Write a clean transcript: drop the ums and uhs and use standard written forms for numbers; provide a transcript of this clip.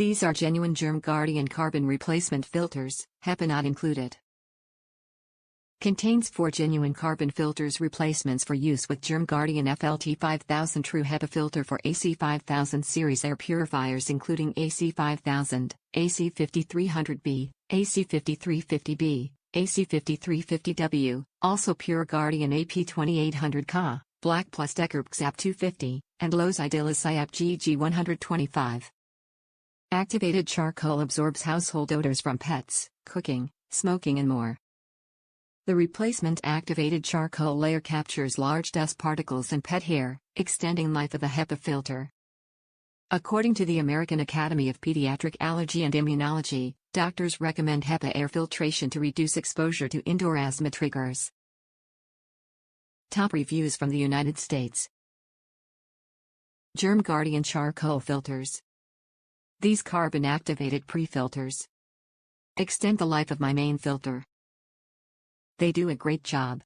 These are genuine Germ Guardian carbon replacement filters, HEPA not included. Contains 4 genuine carbon filters replacements for use with GermGuardian FLT5000 True HEPA filter for AC5000 series air purifiers including AC5000, AC5300B, AC5350B, AC5350W, also PureGuardian AP2800CA, Black+Decker BXAP250, and Lowe's Idylis GG125. Activated charcoal absorbs household odors from pets, cooking, smoking and more. The replacement activated charcoal layer captures large dust particles and pet hair, extending life of the HEPA filter. According to the American Academy of Pediatric Allergy and Immunology, doctors recommend HEPA air filtration to reduce exposure to indoor asthma triggers. Top reviews from the United States. Germ Guardian charcoal filters. These carbon-activated pre-filters extend the life of my main filter. They do a great job.